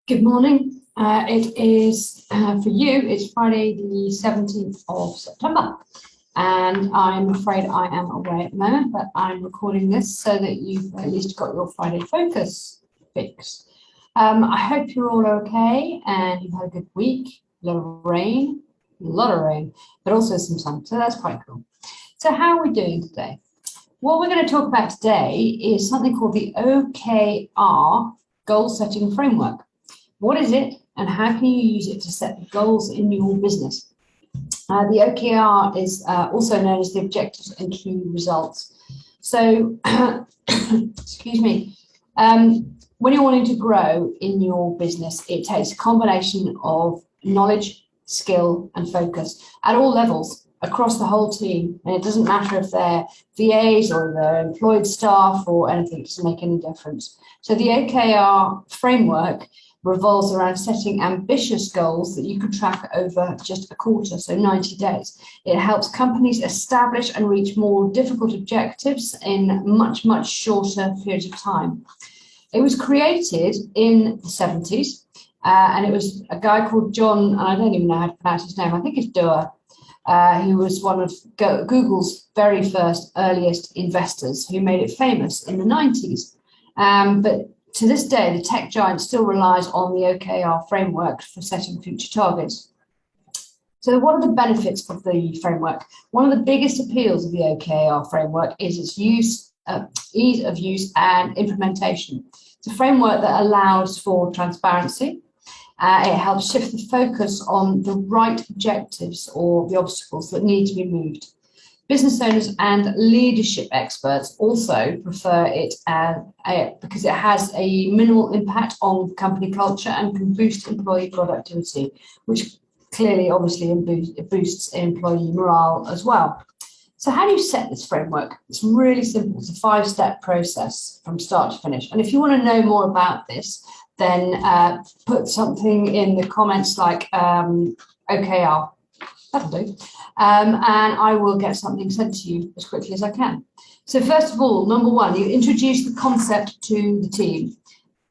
Good morning. It is for you, it's Friday the 17th of September, and I'm afraid I am away at the moment, but I'm recording this so that you've at least got your Friday focus fix. I hope you're all okay and you've had a good week. A lot of rain, but also some sun, so that's quite cool. So how are we doing today? What we're going to talk about today is something called the OKR goal setting framework. What is it and how can you use it to set goals in your business? The OKR is also known as the objectives and key results. So, excuse me, when you're wanting to grow in your business, it takes a combination of knowledge, skill and focus at all levels across the whole team. And it doesn't matter if they're VAs or they're employed staff or anything, it doesn't make any difference. So the OKR framework revolves around setting ambitious goals that you can track over just a quarter, so 90 days. It helps companies establish and reach more difficult objectives in much shorter periods of time. It was created in the 70s, and it was a guy called John, and I don't even know how to pronounce his name, I think it's Doerr, who was one of Google's very first earliest investors who made it famous in the 90s. But to this day, the tech giant still relies on the OKR framework for setting future targets. So what are the benefits of the framework? One of the biggest appeals of the OKR framework is its ease of use and implementation. It's a framework that allows for transparency. It helps shift the focus on the right objectives or the obstacles that need to be moved. Business owners and leadership experts also prefer it because it has a minimal impact on company culture and can boost employee productivity, which clearly, obviously, boosts employee morale as well. So how do you set this framework? It's really simple. It's a 5-step process from start to finish. And if you want to know more about this, then put something in the comments like OKR. That'll do. And I will get something sent to you as quickly as I can. So first of all, number one, you introduce the concept to the team.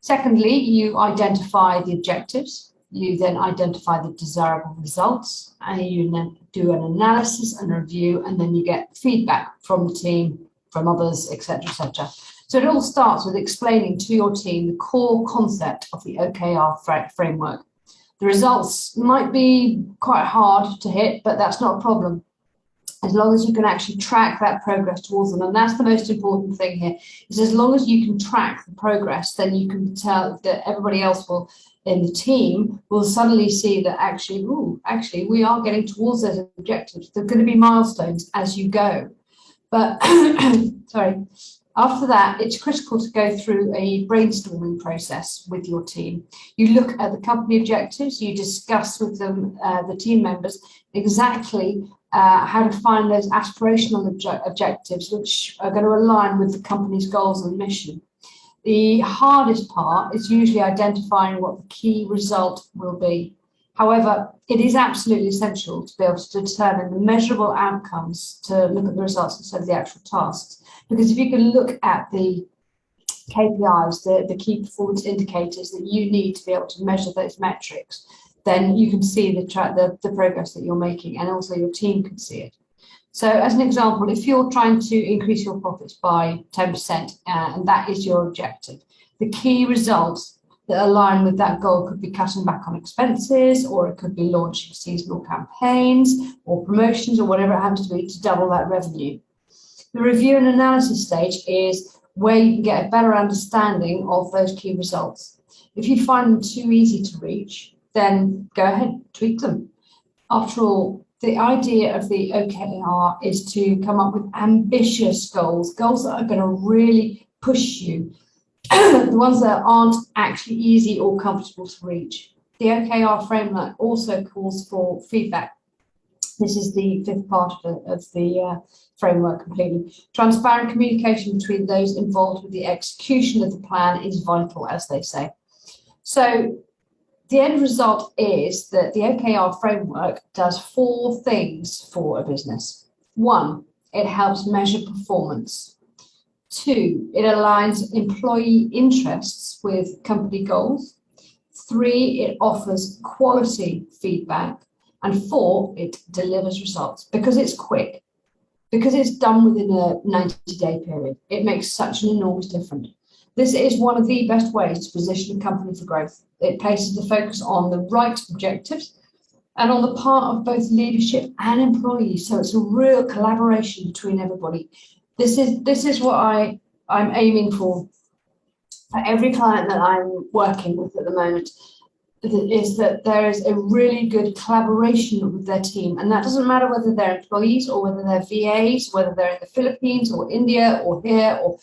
Secondly, you identify the objectives. You then identify the desirable results, and you then do an analysis and review, and then you get feedback from the team, from others, etc., etc. So it all starts with explaining to your team the core concept of the OKR framework. The results might be quite hard to hit, but that's not a problem, as long as you can actually track that progress towards them. And that's the most important thing here, is as long as you can track the progress, then you can tell that everybody else will, in the team, will suddenly see that actually we are getting towards those objectives. There are going to be milestones as you go. But, sorry. After that, it's critical to go through a brainstorming process with your team. You look at the company objectives, you discuss with them, the team members, exactly how to find those aspirational objectives which are going to align with the company's goals and mission. The hardest part is usually identifying what the key result will be. However, it is absolutely essential to be able to determine the measurable outcomes to look at the results instead of the actual tasks. Because if you can look at the KPIs, the key performance indicators that you need to be able to measure those metrics, then you can see the progress that you're making, and also your team can see it. So as an example, if you're trying to increase your profits by 10%, and that is your objective, the key results that align with that goal could be cutting back on expenses, or it could be launching seasonal campaigns or promotions or whatever it happens to be to double that revenue. The review and analysis stage is where you can get a better understanding of those key results. If you find them too easy to reach, then go ahead, tweak them. After all, the idea of the OKR is to come up with ambitious goals that are going to really push you, the ones that aren't actually easy or comfortable to reach. The OKR framework also calls for feedback. This is the 5th part of the framework completely. Transparent communication between those involved with the execution of the plan is vital, as they say. So the end result is that the OKR framework does 4 things for a business. 1, it helps measure performance. 2, it aligns employee interests with company goals. 3, it offers quality feedback. And 4, it delivers results because it's quick, because it's done within a 90-day period. It makes such an enormous difference. This is one of the best ways to position a company for growth. It places the focus on the right objectives and on the part of both leadership and employees. So it's a real collaboration between everybody. This is what I'm aiming for every client that I'm working with at the moment, is that there is a really good collaboration with their team. And that doesn't matter whether they're employees or whether they're VAs, whether they're in the Philippines or India or here, or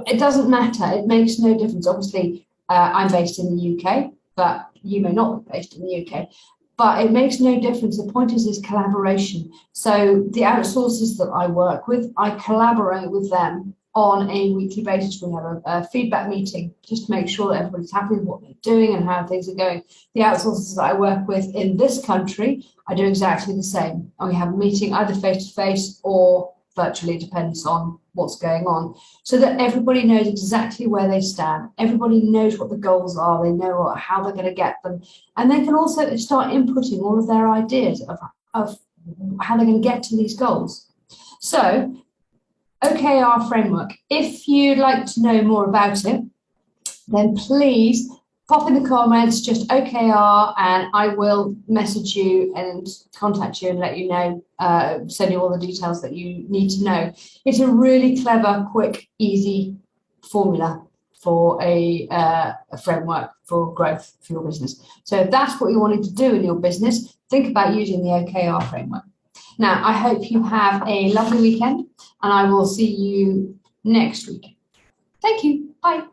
it doesn't matter. It makes no difference. Obviously, I'm based in the UK, but you may not be based in the UK. But it makes no difference. The point is collaboration. So the outsourcers that I work with, I collaborate with them on a weekly basis. We have a feedback meeting just to make sure that everybody's happy with what they're doing and how things are going. The outsourcers that I work with in this country, I do exactly the same. And we have a meeting either face-to-face or virtually, depends on what's going on, so that everybody knows exactly where they stand. Everybody knows what the goals are. They know how they're going to get them. And they can also start inputting all of their ideas of how they're going to get to these goals. So OKR framework. If you'd like to know more about it, then please pop in the comments, just OKR, and I will message you and contact you and let you know, send you all the details that you need to know. It's a really clever, quick, easy formula for a framework for growth for your business. So if that's what you're wanting to do in your business, think about using the OKR framework. Now, I hope you have a lovely weekend, and I will see you next week. Thank you. Bye.